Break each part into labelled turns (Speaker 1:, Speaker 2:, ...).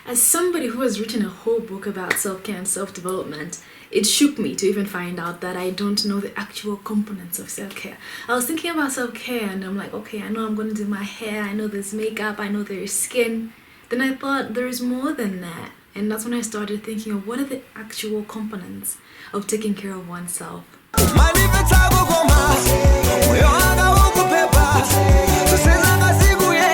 Speaker 1: As somebody who has written a whole book about self-care and self-development, it shook me to even find out that I don't know the actual components of self-care. I was thinking about self-care and I'm like, okay, I know I'm going to do my hair, I know there's makeup, I know there's skin. Then I thought there is more than that. And that's when I started thinking of what are the actual components of taking care of oneself.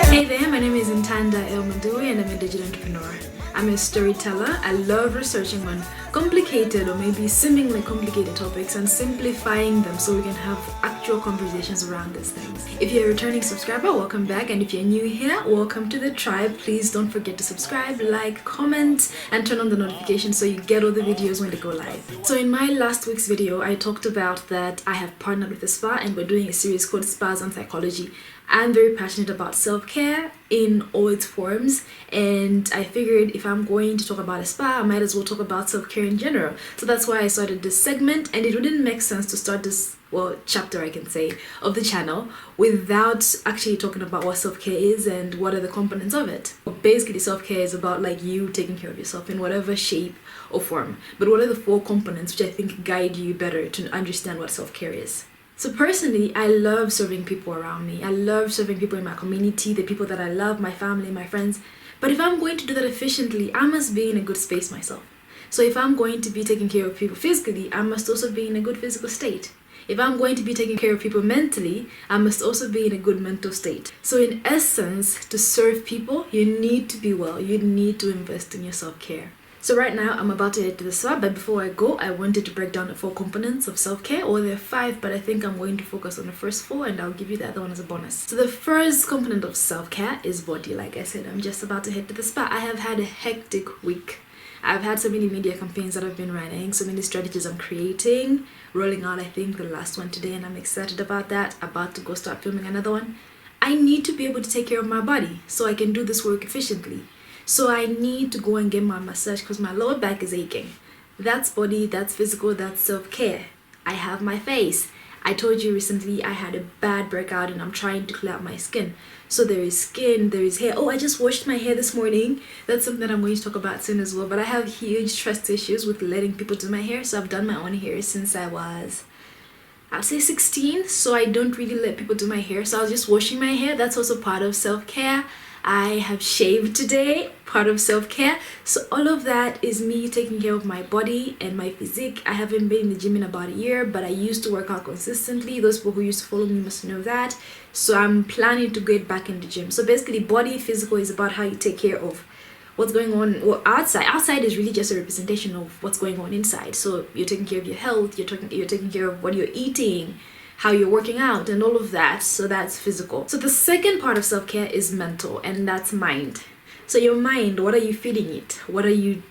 Speaker 1: Hey there, my name is Ntanda Elmadui and I'm a digital entrepreneur. I'm a storyteller. I love researching on complicated or maybe seemingly complicated topics and simplifying them so we can have actual conversations around these things. If you're a returning subscriber, welcome back, and if you're new here, welcome to the tribe. Please don't forget to subscribe, like, comment, and turn on the notifications so you get all the videos when they go live. So in my last week's video, I talked about that I have partnered with a spa and we're doing a series called Spas on Psychology. I'm very passionate about self-care in all its forms, and I figured if I'm going to talk about a spa, I might as well talk about self-care in general. So that's why I started this segment, and it wouldn't make sense to start this, chapter I can say, of the channel without actually talking about what self-care is and what are the components of it. Basically, self-care is about like you taking care of yourself in whatever shape or form. But what are the 4 components which I think guide you better to understand what self-care is? So personally, I love serving people around me. I love serving people in my community, the people that I love, my family, my friends. But if I'm going to do that efficiently, I must be in a good space myself. So if I'm going to be taking care of people physically, I must also be in a good physical state. If I'm going to be taking care of people mentally, I must also be in a good mental state. So in essence, to serve people, you need to be well. You need to invest in your self-care. So right now, I'm about to head to the spa, but before I go, I wanted to break down the 4 components of self-care, or there are 5, but I think I'm going to focus on the first 4, and I'll give you the other one as a bonus. So the first component of self-care is body. Like I said, I'm just about to head to the spa. I have had a hectic week. I've had so many media campaigns that I've been running, so many strategies I'm creating, rolling out, I think, the last one today, and I'm excited about that. About to go start filming another one. I need to be able to take care of my body so I can do this work efficiently. So I need to go and get my massage because my lower back is aching. That's body, that's physical, that's self-care. I have my face. I told you recently I had a bad breakout and I'm trying to clear out my skin. So there is skin, there is hair. Oh, I just washed my hair this morning. That's something that I'm going to talk about soon as well. But I have huge trust issues with letting people do my hair. So I've done my own hair since I'd say 16. So I don't really let people do my hair. So I was just washing my hair. That's also part of self-care. I have shaved today, part of self-care. So all of that is me taking care of my body and my physique. I haven't been in the gym in about a year, but I used to work out consistently. Those people who used to follow me must know that. So I'm planning to get back in the gym. So basically, body, physical is about how you take care of what's going on outside. Outside is really just a representation of what's going on inside. So you're taking care of your health, you're taking care of what you're eating, how you're working out, and all of that. So that's physical. So the second part of self-care is mental, and that's mind. So your mind, what are you feeding it? What are you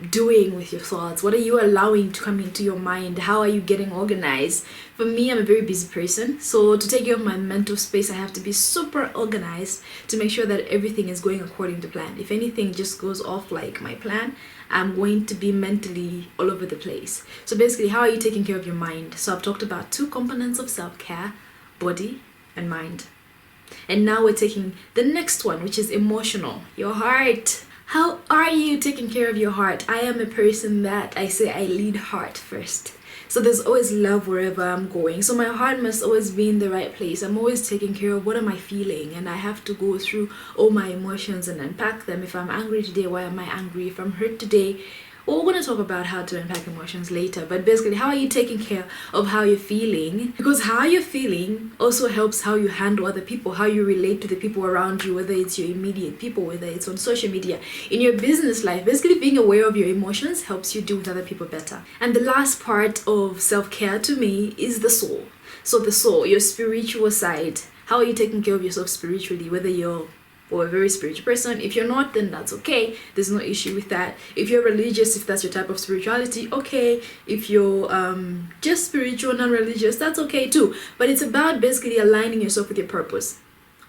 Speaker 1: doing with your thoughts? What are you allowing to come into your mind? How are you getting organized? For me, I'm a very busy person, so to take care of my mental space, I have to be super organized to make sure that everything is going according to plan. If anything just goes off like my plan, I'm going to be mentally all over the place. So basically, how are you taking care of your mind? So I've talked about 2 components of self-care, body and mind. And now we're taking the next one, which is emotional, your heart. How are you taking care of your heart? I am a person that I say I lead heart first. So there's always love wherever I'm going. So my heart must always be in the right place. I'm always taking care of what am I feeling, and I have to go through all my emotions and unpack them. If I'm angry today, why am I angry? If I'm hurt today, we're going to talk about how to unpack emotions later. But basically, how are you taking care of how you're feeling? Because how you're feeling also helps how you handle other people, how you relate to the people around you, whether it's your immediate people, whether it's on social media, in your business life. Basically, being aware of your emotions helps you deal with other people better. And the last part of self-care to me is the soul. So the soul, your spiritual side. How are you taking care of yourself spiritually, whether you're or a very spiritual person? If you're not, then that's okay. There's no issue with that. If you're religious, if that's your type of spirituality, okay. If you're just spiritual, non-religious, that's okay too. But it's about basically aligning yourself with your purpose.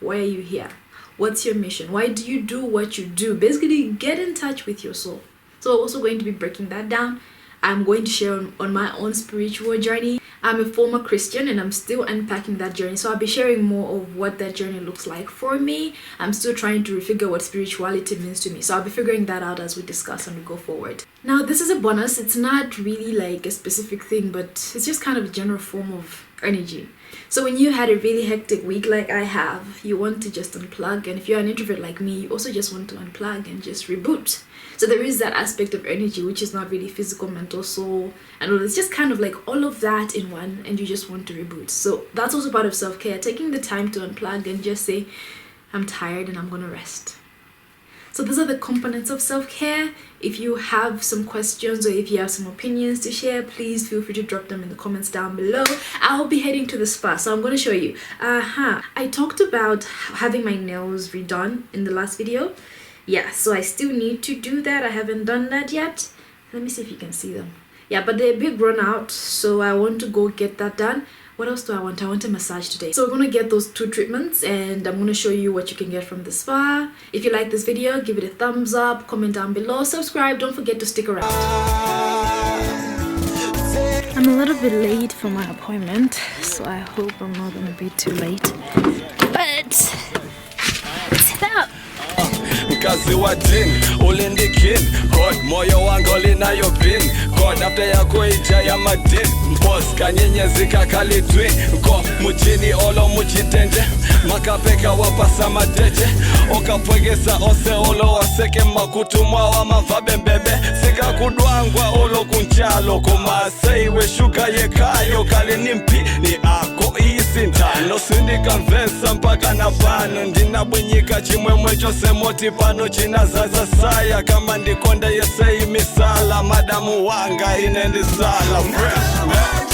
Speaker 1: Why are you here? What's your mission? Why do you do what you do? Basically, get in touch with your soul. So I'm also going to be breaking that down. I'm going to share on my own spiritual journey. I'm a former Christian and I'm still unpacking that journey. So I'll be sharing more of what that journey looks like for me. I'm still trying to figure what spirituality means to me. So I'll be figuring that out as we discuss and we go forward. Now, this is a bonus. It's not really like a specific thing, but it's just kind of a general form of energy. So when you had a really hectic week like I have, you want to just unplug. And if you're an introvert like me, you also just want to unplug and just reboot. So there is that aspect of energy, which is not really physical, mental, soul, and all. It's just kind of like all of that in one, and you just want to reboot. So that's also part of self-care, taking the time to unplug and just say, I'm tired and I'm gonna rest. So those are the components of self-care. If you have some questions or if you have some opinions to share, please feel free to drop them in the comments down below. I'll be heading to the spa, so I'm going to show you. I talked about having my nails redone in the last video. Yeah, so I still need to do that. I haven't done that yet. Let me see if you can see them. Yeah, but they're a bit run out, so I want to go get that done. What else do I want? I want a massage today. So we're going to get those 2 treatments and I'm going to show you what you can get from the spa. If you like this video, give it a thumbs up, comment down below, subscribe. Don't forget to stick around. I'm a little bit late for my appointment, so I hope I'm not going to be too late. But sit up.
Speaker 2: Mkazi wa dini, ulindikin God, moyo wangu linayo bin God, after yako ija ya madin Boss, kanyenyezika kalitwi Go, mujini olo mujitende Makapeka wapasa madeje Okapwegesa ose olo waseke makutumwa wa mavabe mbebe Sika kudwangwa olo kunchalo Kumase iwe shuka yekayo Kalinimpi ni ako isintano Sindika mvesa mpaka na pano Ndina bwenyika chimwemwe chose moti pano china zaza saya Kama ndikonda yesei misala Madamu wanga inendi sala Fresh man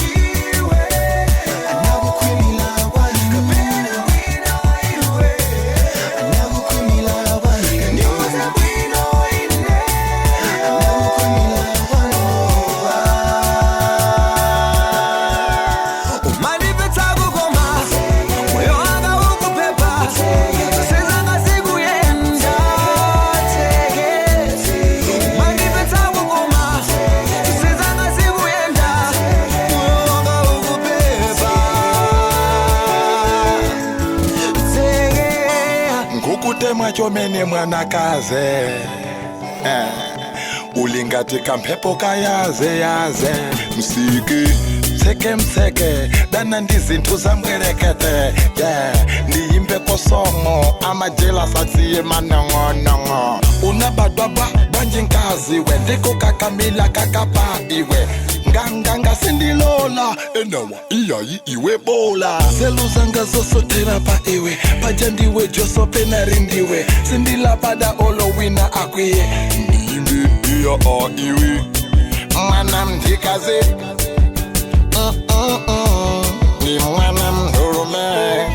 Speaker 2: Chomene mwanakaze ulingati kampepo kayaze yaze msiki mseke dana ndizinto zamwerekete yeah ndiyimbe kosongo amajela satsiye manongo unabadwaba banjinkazi we ndiko kakamila kakapa iwe nganga sindilola enawa iyayi iwe bola seluzanga zosotera pa iwe pajandiwe joso penarindiwe sindila pada olo wina akwiye ndimbi iya a iwe mwana mdikaze ni mwana mdurume